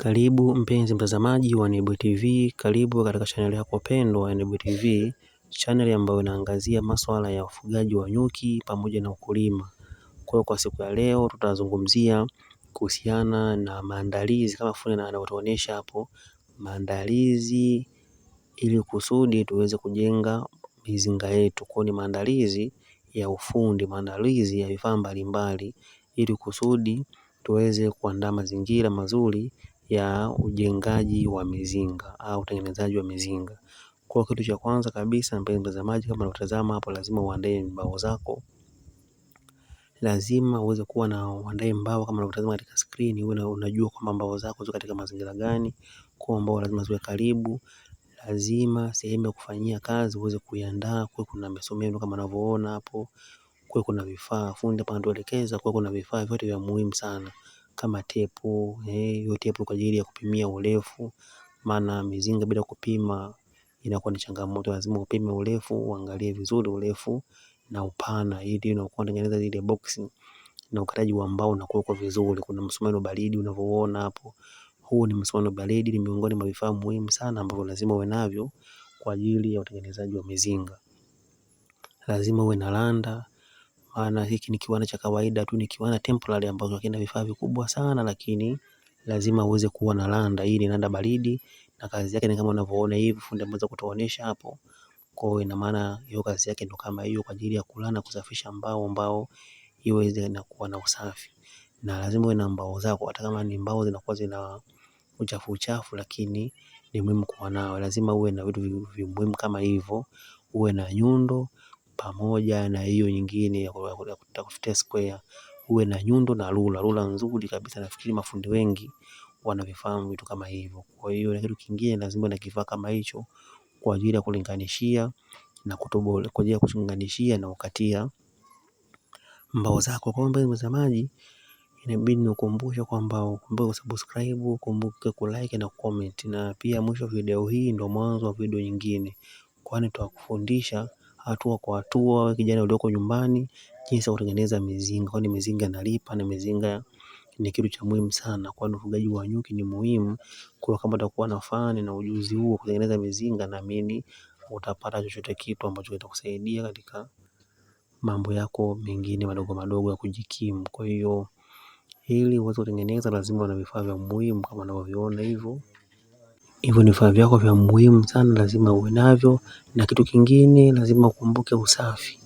Karibu mpenzi mtazamaji wa Nebuye TV, karibu katika channel yako pendwa ya Nebuye TV, channel ambayo inaangazia masuala ya ufugaji wa nyuki pamoja na ukulima. Kwa siku ya leo tutazungumzia kuhusiana na maandalizi kama fundi anavyotuonesha hapo, maandalizi ili kusudi tuweze kujenga mizinga yetu. Kwa ni maandalizi ya ufundi, maandalizi ya vifaa mbalimbali ili kusudi tuweze kuandaa mazingira mazuri ya ujengaji wa mizinga au utengenezaji wa mizinga. Kwa kitu cha kwanza kabisa, mpenzi mtazamaji, kama unatazama hapo, lazima uandae mbao zako. Lazima uweze kuwa na uandae mbao kama unatazama katika screen, unajua kwamba mbao zako ziko katika mazingira gani. Kwa mbao lazima ziwe karibu. Lazima sehemu ya kufanyia kazi uweze kuiandaa, kwa kuna misumeno kama unavyoona hapo, kwa kuna vifaa fundi hapa anatuelekeza, kwa kuna vifaa vyote vya muhimu sana kama tepu, hiyo tepu kwa ajili ya kupimia urefu, maana mizinga bila kupima inakuwa ni changamoto. Lazima upime urefu, uangalie vizuri urefu na upana ili unakuwa unatengeneza ile box na ukataji wa mbao unakuwa uko vizuri. Kuna msumeno baridi unavyoona hapo, huu ni msumeno baridi, ni miongoni mwa vifaa muhimu sana ambavyo lazima uwe navyo kwa ajili ya utengenezaji wa mizinga. Lazima uwe na randa, maana hiki ni kiwanda cha kawaida tu, ni kiwanda temporary ambacho hakina vifaa vikubwa sana, lakini lazima uweze kuwa na randa. Hii ni randa baridi na kazi yake ni kama unavyoona hivi, fundi ameweza kutuonesha hapo. Kwa hiyo ina maana hiyo kazi yake ndo kama hiyo, kwa ajili ya kulana kusafisha mbao iweze na kuwa na usafi. Na lazima uwe na mbao zako, hata kama ni mbao zinakuwa zina uchafu, lakini ni muhimu kuwa nao. Lazima uwe na vitu muhimu kama hivyo, uwe na nyundo pamoja na hiyo nyingine ya kutafutia square, uwe na nyundo na rula nzuri kabisa. Nafikiri mafundi wengi wanavifahamu vitu kama hivyo. Kwa hiyo na kitu kingine, lazima na kifaa kama hicho kwa ajili ya kulinganishia na kutoboa, kwa ajili ya kuchunganishia na kukatia mbao zako. Kwa hiyo mtazamaji, inabidi nikukumbushe kwamba ukumbuke kusubscribe, ukumbuke kulike na comment, na pia mwisho wa video hii ndio mwanzo wa video nyingine, kwani tutakufundisha hatua kwa hatua, kijana ulioko nyumbani, jinsi ya kutengeneza mizinga. Kwani mizinga inalipa na mizinga ni kitu cha muhimu sana, kwani ufugaji wa nyuki ni muhimu. Kwa kama utakuwa na fani na ujuzi huo kutengeneza mizinga, naamini utapata chochote kitu ambacho kitakusaidia katika mambo yako mengine madogo ya kujikimu. Kwa hiyo ili uweze kutengeneza, lazima una vifaa vya muhimu kama unavyoviona hivyo. Hivyo ni vifaa vyako vya muhimu sana, lazima uwe navyo. Na kitu kingine, lazima ukumbuke usafi.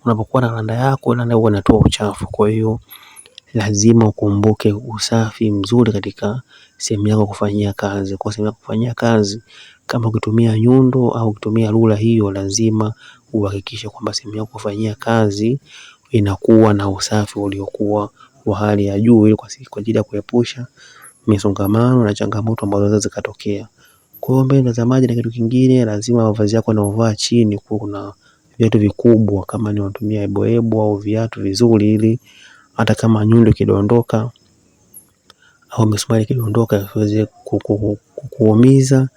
Unapokuwa na randa yako, randa huwa inatoa uchafu. Kwa hiyo lazima ukumbuke usafi mzuri katika sehemu yako kufanyia kazi. Kwa sehemu yako kufanyia kazi, kama ukitumia nyundo au ukitumia rula, hiyo lazima uhakikishe kwamba sehemu yako kufanyia kazi inakuwa na usafi uliokuwa wa hali ya juu, ili kwa ajili ya kuepusha misongamano na changamoto ambazo zinaweza zikatokea. Kwa hiyo mbele mtazamaji, na kitu kingine, lazima mavazi yako unaovaa chini kuna viatu vikubwa, kama ni unatumia ebo au viatu vizuri, ili hata kama nyundo kidondoka au misumari kidondoka iweze kukuumiza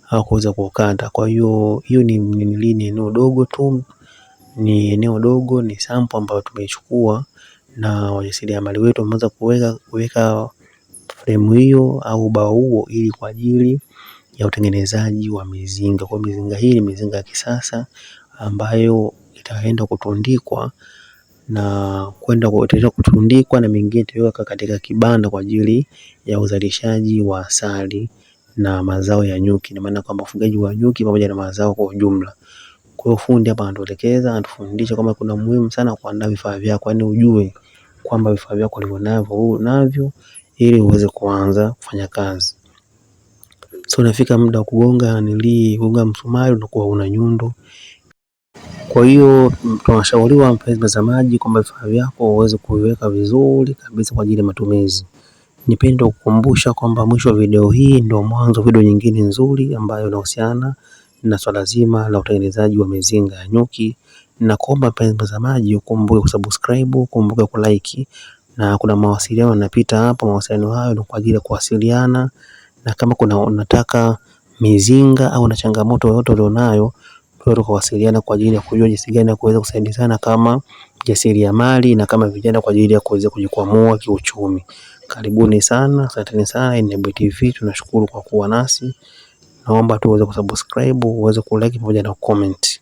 au kuweza kukata. Kwa hiyo ni eneo dogo tu, ni eneo dogo, ni sample ambayo tumeichukua na wajasiriamali wetu wameweza kuweka frame hiyo au bao huo, ili kwa ajili ya utengenezaji wa mizinga. Kwa mizinga hii ni mizinga ya kisasa ambayo itaenda kutundikwa na kutundikwa na mingine itawekwa katika kibanda kwa ajili ya uzalishaji wa asali na mazao ya nyuki. Ina maana kwamba ufugaji wa nyuki pamoja na mazao kwa ujumla. Kwa hiyo fundi hapa anatuelekeza, anatufundisha kama kuna muhimu sana kuandaa vifaa vyako, yani ujue kwamba vifaa vyako navyo ili uweze kuanza kufanya kazi. So unafika muda wa kugonga msumari, unakuwa una nyundo. Kwa hiyo tunashauriwa mpenzi mtazamaji kwamba vifaa vyako uweze kuviweka vizuri kabisa kwa ajili ya matumizi. Nipende kukumbusha kwamba mwisho wa video hii ndio mwanzo wa video nyingine nzuri ambayo inahusiana na swala zima la utengenezaji wa mizinga ya nyuki. Na kuomba mpenzi mtazamaji ukumbuke kusubscribe, ukumbuke kulike, na kuna mawasiliano yanapita hapa. Mawasiliano hayo ni kwa ajili ya kuwasiliana, na kama kuna unataka mizinga au na changamoto yoyote ulionayo, tuweze kuwasiliana kwa ajili ya kujua jinsi gani ya kuweza kusaidiana kama jasiriamali na kama vijana, kwa ajili ya kuweza kujikwamua kiuchumi. Karibuni sana, asanteni sana. Nebuye TV tunashukuru kwa kuwa nasi. Naomba tu uweze kusubscribe, uweze kulike pamoja na comment.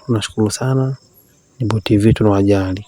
Tunashukuru sana. Nebuye TV tunawajali.